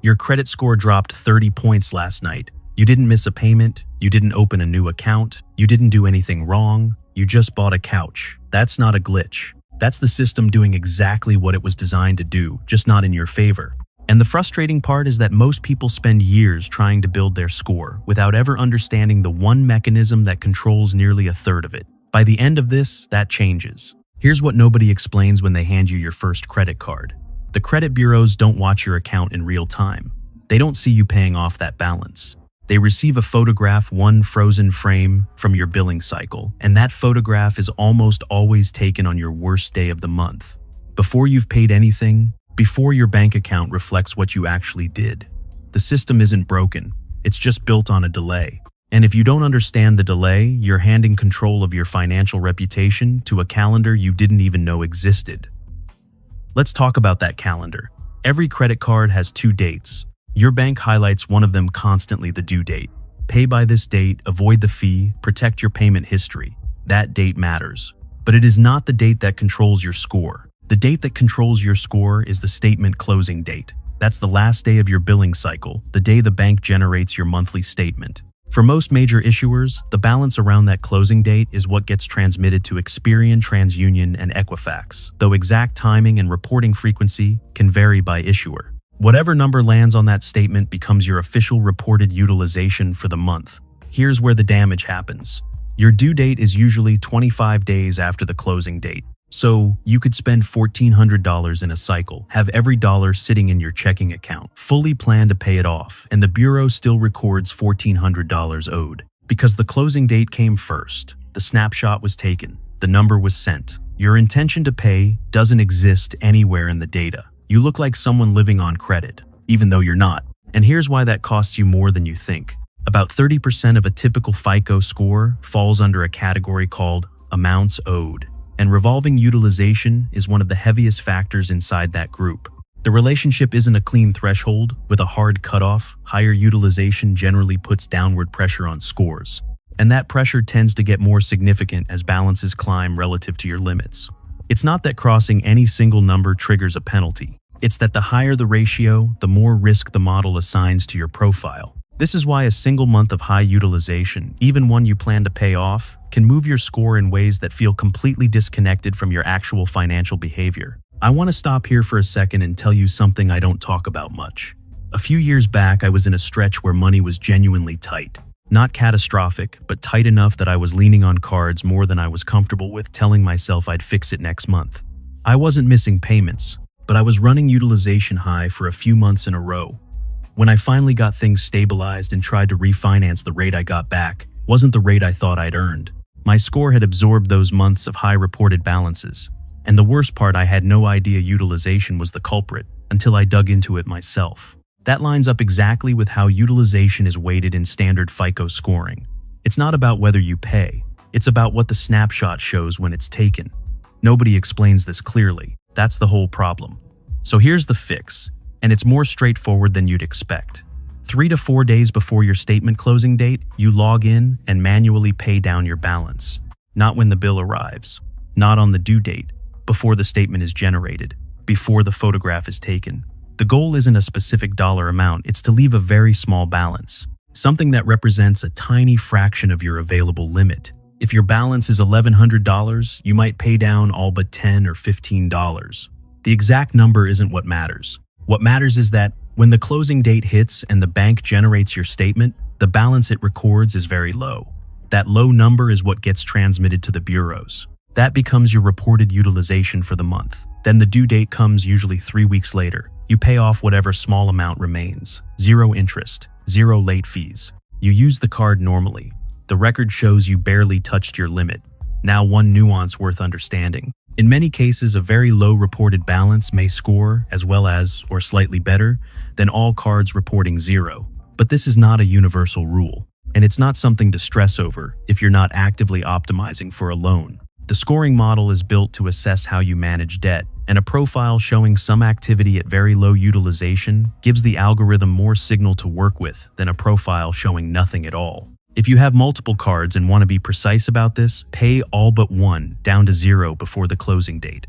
Your credit score dropped 30 points last night. You didn't miss a payment, you didn't open a new account, you didn't do anything wrong, you just bought a couch. That's not a glitch. That's the system doing exactly what it was designed to do, just not in your favor. And the frustrating part is that most people spend years trying to build their score without ever understanding the one mechanism that controls nearly a third of it. By the end of this, that changes. Here's what nobody explains when they hand you your first credit card. The credit bureaus don't watch your account in real time. They don't see you paying off that balance. They receive a photograph, one frozen frame, from your billing cycle, and that photograph is almost always taken on your worst day of the month. Before you've paid anything, before your bank account reflects what you actually did. The system isn't broken, it's just built on a delay. And if you don't understand the delay, you're handing control of your financial reputation to a calendar you didn't even know existed. Let's talk about that calendar. Every credit card has 2 dates. Your bank highlights one of them constantly: the due date. Pay by this date, avoid the fee, protect your payment history. That date matters. But it is not the date that controls your score. The date that controls your score is the statement closing date. That's the last day of your billing cycle, the day the bank generates your monthly statement. For most major issuers, the balance around that closing date is what gets transmitted to Experian, TransUnion, and Equifax, though exact timing and reporting frequency can vary by issuer. Whatever number lands on that statement becomes your official reported utilization for the month. Here's where the damage happens. Your due date is usually 25 days after the closing date. So you could spend $1,400 in a cycle, have every dollar sitting in your checking account, fully plan to pay it off, and the bureau still records $1,400 owed. Because the closing date came first, the snapshot was taken, the number was sent. Your intention to pay doesn't exist anywhere in the data. You look like someone living on credit, even though you're not. And here's why that costs you more than you think. About 30% of a typical FICO score falls under a category called amounts owed. And revolving utilization is one of the heaviest factors inside that group. The relationship isn't a clean threshold with a hard cutoff. Higher utilization generally puts downward pressure on scores. And that pressure tends to get more significant as balances climb relative to your limits. It's not that crossing any single number triggers a penalty. It's that the higher the ratio, the more risk the model assigns to your profile. This is why a single month of high utilization, even one you plan to pay off, can move your score in ways that feel completely disconnected from your actual financial behavior. I want to stop here for a second and tell you something I don't talk about much. A few years back, I was in a stretch where money was genuinely tight. Not catastrophic, but tight enough that I was leaning on cards more than I was comfortable with, telling myself I'd fix it next month. I wasn't missing payments, but I was running utilization high for a few months in a row. When I finally got things stabilized and tried to refinance, the rate I got back wasn't the rate I thought I'd earned. My score had absorbed those months of high reported balances. And the worst part, I had no idea utilization was the culprit until I dug into it myself. That lines up exactly with how utilization is weighted in standard FICO scoring. It's not about whether you pay, it's about what the snapshot shows when it's taken. Nobody explains this clearly. That's the whole problem. So here's the fix. And it's more straightforward than you'd expect. 3 to 4 days before your statement closing date, you log in and manually pay down your balance. Not when the bill arrives, not on the due date, before the statement is generated, before the photograph is taken. The goal isn't a specific dollar amount, it's to leave a very small balance, something that represents a tiny fraction of your available limit. If your balance is $1,100, you might pay down all but $10 or $15. The exact number isn't what matters. What matters is that when the closing date hits and the bank generates your statement, the balance it records is very low. That low number is what gets transmitted to the bureaus. That becomes your reported utilization for the month. Then the due date comes usually 3 weeks later. You pay off whatever small amount remains. 0 interest, 0 late fees. You use the card normally. The record shows you barely touched your limit. Now, one nuance worth understanding. In many cases, a very low reported balance may score as well as, or slightly better, than all cards reporting 0. But this is not a universal rule, and it's not something to stress over if you're not actively optimizing for a loan. The scoring model is built to assess how you manage debt, and a profile showing some activity at very low utilization gives the algorithm more signal to work with than a profile showing nothing at all. If you have multiple cards and want to be precise about this, pay all but one down to 0 before the closing date.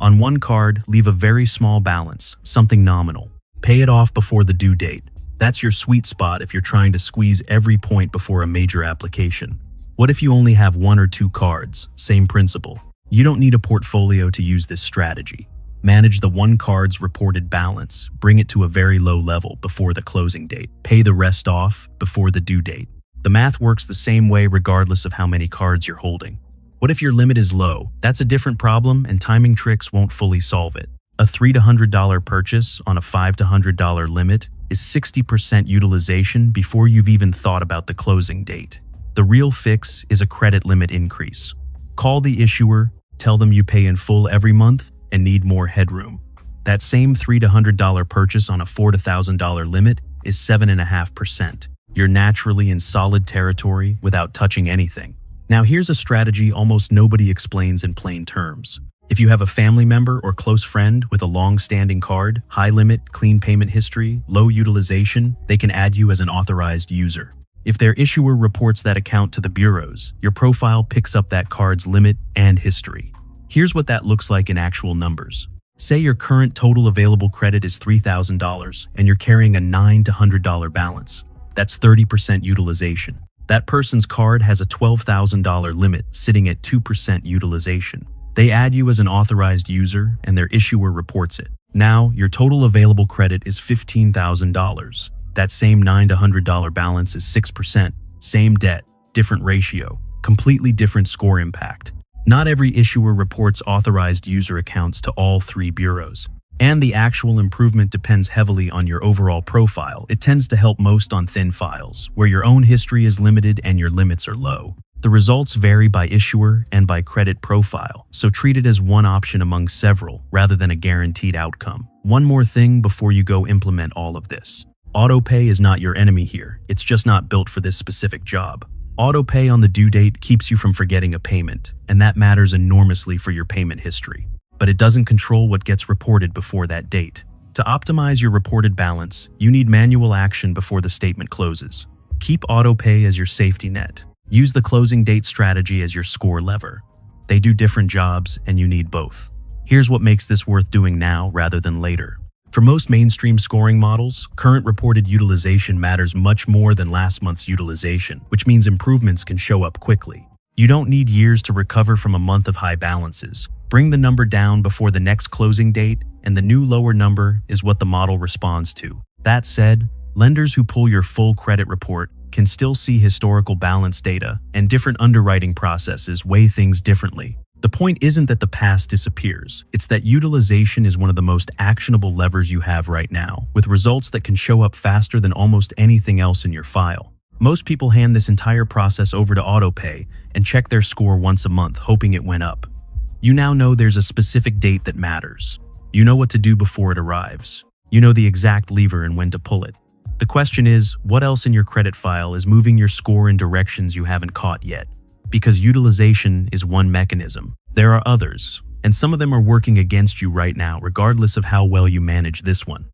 On one card, leave a very small balance, something nominal. Pay it off before the due date. That's your sweet spot if you're trying to squeeze every point before a major application. What if you only have 1 or 2 cards? Same principle. You don't need a portfolio to use this strategy. Manage the one card's reported balance, bring it to a very low level before the closing date. Pay the rest off before the due date. The math works the same way regardless of how many cards you're holding. What if your limit is low? That's a different problem, and timing tricks won't fully solve it. A $3 to $100 purchase on a $5 to $100 limit is 60% utilization before you've even thought about the closing date. The real fix is a credit limit increase. Call the issuer, tell them you pay in full every month and need more headroom. That same $3 to $100 purchase on a $4 to $1,000 limit is 7.5%. You're naturally in solid territory without touching anything. Now here's a strategy almost nobody explains in plain terms. If you have a family member or close friend with a long-standing card, high limit, clean payment history, low utilization, they can add you as an authorized user. If their issuer reports that account to the bureaus, your profile picks up that card's limit and history. Here's what that looks like in actual numbers. Say your current total available credit is $3,000 and you're carrying a $9 to $100 balance. That's 30% utilization. That person's card has a $12,000 limit sitting at 2% utilization. They add you as an authorized user and their issuer reports it. Now, your total available credit is $15,000. That same $9 to $100 balance is 6%. Same debt, different ratio, completely different score impact. Not every issuer reports authorized user accounts to all 3 bureaus. And the actual improvement depends heavily on your overall profile. It tends to help most on thin files, where your own history is limited and your limits are low. The results vary by issuer and by credit profile, so treat it as one option among several rather than a guaranteed outcome. One more thing before you go implement all of this. Autopay is not your enemy here. It's just not built for this specific job. Autopay on the due date keeps you from forgetting a payment, and that matters enormously for your payment history. But it doesn't control what gets reported before that date. To optimize your reported balance, you need manual action before the statement closes. Keep autopay as your safety net. Use the closing date strategy as your score lever. They do different jobs, and you need both. Here's what makes this worth doing now rather than later. For most mainstream scoring models, current reported utilization matters much more than last month's utilization, which means improvements can show up quickly. You don't need years to recover from a month of high balances. Bring the number down before the next closing date, and the new lower number is what the model responds to. That said, lenders who pull your full credit report can still see historical balance data, and different underwriting processes weigh things differently. The point isn't that the past disappears, it's that utilization is one of the most actionable levers you have right now, with results that can show up faster than almost anything else in your file. Most people hand this entire process over to autopay and check their score once a month, hoping it went up. You now know there's a specific date that matters. You know what to do before it arrives. You know the exact lever and when to pull it. The question is, what else in your credit file is moving your score in directions you haven't caught yet? Because utilization is one mechanism. There are others, and some of them are working against you right now, regardless of how well you manage this one.